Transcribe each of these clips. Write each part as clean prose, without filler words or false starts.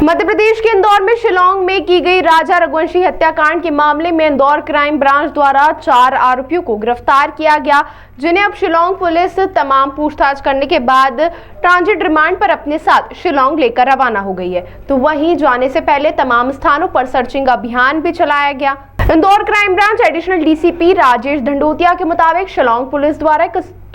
मध्य प्रदेश के इंदौर में शिलांग में की गई राजा रघुवंशी हत्याकांड के मामले में इंदौर क्राइम ब्रांच द्वारा 4 आरोपियों को गिरफ्तार किया गया, जिन्हें अब शिलांग पुलिस तमाम पूछताछ करने के बाद ट्रांजिट रिमांड पर अपने साथ शिलांग लेकर रवाना हो गई है। तो वहीं जाने से पहले तमाम स्थानों पर सर्चिंग अभियान भी चलाया गया। Indore crime branch additional DCP Rajesh Dhandotiya के मुताबिक शिलांग पुलिस द्वारा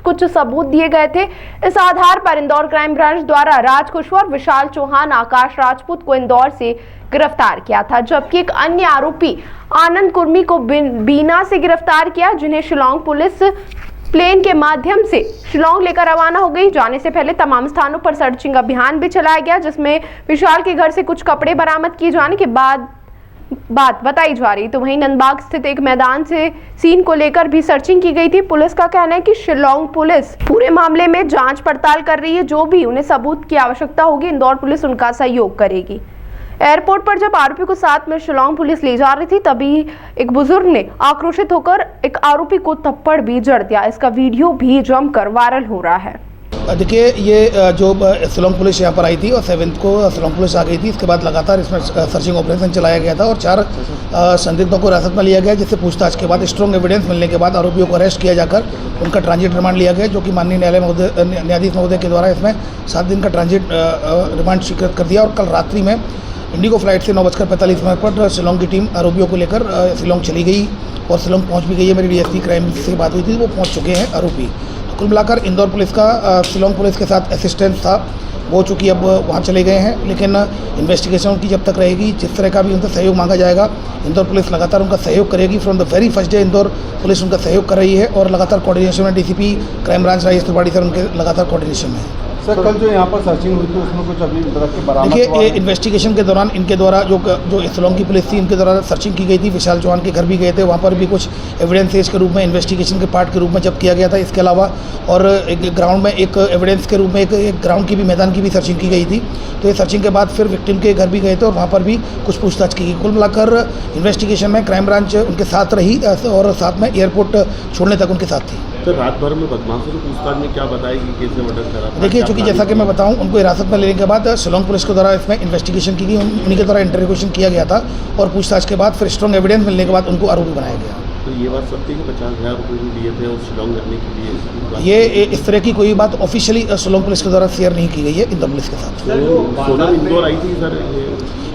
कुछ सबूत दिए गए थे। इस आधार पर इंदौर क्राइम ब्रांच द्वारा राज कुशवाहा, विशाल चौहान, आकाश राजपूत को इंदौर से गिरफ्तार किया था, जबकि एक अन्य आरोपी आनंद कुर्मी को बीना से गिरफ्तार किया, जिन्हें शिलांग पुलिस प्लेन के माध्यम से शिलांग लेकर रवाना हो गई। जाने से पहले तमाम स्थानों पर सर्चिंग अभियान भी चलाया गया, जिसमें विशाल के घर से कुछ कपड़े बरामद किए जाने के बाद बात बताई जा रही। तो वहीं नंदबाग स्थित एक मैदान से सीन को लेकर भी सर्चिंग की गई थी। पुलिस का कहना है कि शिलांग पुलिस पूरे मामले में जांच पड़ताल कर रही है। जो भी उन्हें सबूत की आवश्यकता होगी, इंदौर पुलिस उनका सहयोग करेगी। एयरपोर्ट पर जब आरोपी को साथ में शिलांग पुलिस ले जा रही थी, तभी एक बुजुर्ग ने आक्रोशित होकर एक आरोपी को थप्पड़ भी जड़ दिया। इसका वीडियो भी जमकर वायरल हो रहा है। देखिए, ये जो शिलांग पुलिस यहाँ पर आई थी और 7 को शिलांग पुलिस आ गई थी। इसके बाद लगातार इसमें सर्चिंग ऑपरेशन चलाया गया था और 4 संदिग्धों को हिरासत में लिया गया, जिससे पूछताछ के बाद स्ट्रॉन्ग एविडेंस मिलने के बाद आरोपियों को अरेस्ट किया जाकर उनका ट्रांजिट रिमांड लिया गया, जो कि माननीय न्यायाधीश महोदय के द्वारा इसमें 7 दिन का ट्रांजिट रिमांड स्वीकृत कर दिया। और कल रात्रि में इंडिगो फ्लाइट से 9:45 पर शिलांग की टीम आरोपियों को लेकर शिलांग चली गई और शिलांग पहुँच भी गई है। मेरी डीएसपी क्राइम से बात हुई थी, वो पहुँच चुके हैं आरोपी। कुल मिलाकर इंदौर पुलिस का शिलांग पुलिस के साथ असिस्टेंस था, वो चूँकि अब वहाँ चले गए हैं, लेकिन इन्वेस्टिगेशन उनकी जब तक रहेगी, जिस तरह का भी उनसे सहयोग मांगा जाएगा, इंदौर पुलिस लगातार उनका सहयोग करेगी। From the very first day Indore police उनका सहयोग कर रही है और लगातार कोऑर्डिनेशन में DCP crime branch Rajesh Tripathi sir उनके लगातार कोऑर्डिनेशन में है। सर, कल जो यहाँ पर सर्चिंग हुई थी उसमें कुछ अभी बरामद? देखिए, इन्वेस्टिगेशन के दौरान इनके द्वारा जो शिलांग की पुलिस थी, इनके द्वारा सर्चिंग की गई थी। विशाल चौहान के घर भी गए थे, वहाँ पर भी कुछ एविडेंसेज के रूप में इन्वेस्टिगेशन के पार्ट के रूप में जब किया गया था। इसके अलावा और एक ग्राउंड में एक एविडेंस के रूप में एक ग्राउंड की भी, मैदान की भी सर्चिंग की गई थी। तो ये सर्चिंग के बाद फिर विक्टिम के घर भी गए थे और वहाँ पर भी कुछ पूछताछ की गई। कुल मिलाकर इन्वेस्टिगेशन में क्राइम ब्रांच उनके साथ रही और साथ में एयरपोर्ट छोड़ने तक उनके साथ थी। तो रात भर में बदमाशों की पूछताछ में क्या बताएगी, कैसे मर्डर करा? देखिए, चूँकि जैसा कि मैं बताऊं, उनको हिरासत में लेने के बाद शिलांग पुलिस के द्वारा इसमें इन्वेस्टिगेशन की गई, उन्हीं के द्वारा इंटरोगेशन किया गया था और पूछताछ के बाद फिर स्ट्रॉन्ग एविडेंस मिलने के बाद उनको आरोपी बनाया गया। तो ये बात सब थी कि 50,000 रुपये भी दिए थे और शिलांग करने के लिए? ये इस तरह की कोई बात ऑफिशियली शिलांग पुलिस के द्वारा शेयर नहीं की गई है इंदौर पुलिस के साथ। सोनम इंदौर आई थी सर?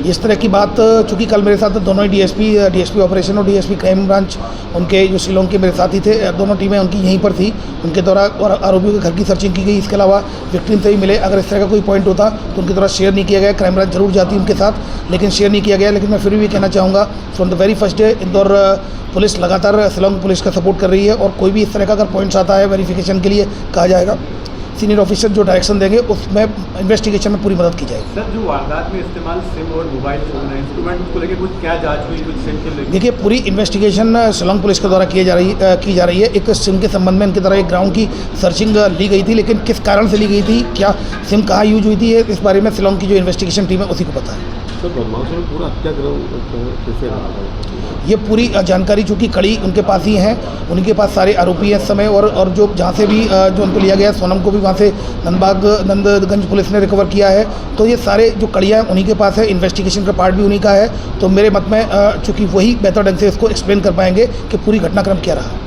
इस तरह की बात चूँकि कल मेरे साथ दोनों ही डीएसपी ऑपरेशन और डीएसपी क्राइम ब्रांच, उनके जो शिलांग के मेरे साथ ही थे, दोनों टीमें उनकी यहीं पर थी। उनके द्वारा और आरोपियों के घर की सर्चिंग की गई। इसके अलावा विक्टिम से भी मिले। अगर इस तरह का कोई पॉइंट होता तो उनके द्वारा शेयर नहीं किया गया। क्राइम ब्रांच जरूर जाती उनके साथ, लेकिन शेयर नहीं किया गया। लेकिन मैं फिर भी कहना चाहूँगा, from the very first day Indore police लगातार शिलांग पुलिस का सपोर्ट कर रही है और कोई भी इस तरह का अगर पॉइंट्स आता है वेरिफिकेशन के लिए कहा जाएगा, सीनियर ऑफिसर जो डायरेक्शन देंगे उसमें इन्वेस्टिगेशन में पूरी मदद की जाएगी। सर, जो वारदात में इस्तेमाल सिम और मोबाइल फोन है, इंस्ट्रूमेंट को लेकर कुछ क्या जांच हुई, कुछ सिम के लेकर? देखिए, पूरी इन्वेस्टिगेशन शिलांग पुलिस के द्वारा की जा रही है। एक सिम के संबंध में इनके द्वारा एक ग्राउंड की सर्चिंग ली गई थी, लेकिन किस कारण से ली गई थी, क्या सिम कहाँ यूज हुई थी, इस बारे में शिलांग की जो इन्वेस्टिगेशन टीम है उसी को पता है। सर, बदमाशों ने पूरा हत्याग्रह कैसे रहा? ये पूरी जानकारी चूँकि कड़ी उनके पास ही है, उनके पास सारे आरोपी हैं इस समय। और जो जहाँ से भी जो उनको लिया गया, सोनम को भी वहाँ से नंदगंज पुलिस ने रिकवर किया है। तो ये सारे जो कड़ियाँ उन्हीं के पास है, इन्वेस्टिगेशन का पार्ट भी उन्हीं का है। तो मेरे मत में चूँकि वही बेहतर ढंग से इसको एक्सप्लेन कर पाएंगे कि पूरी घटनाक्रम क्या रहा।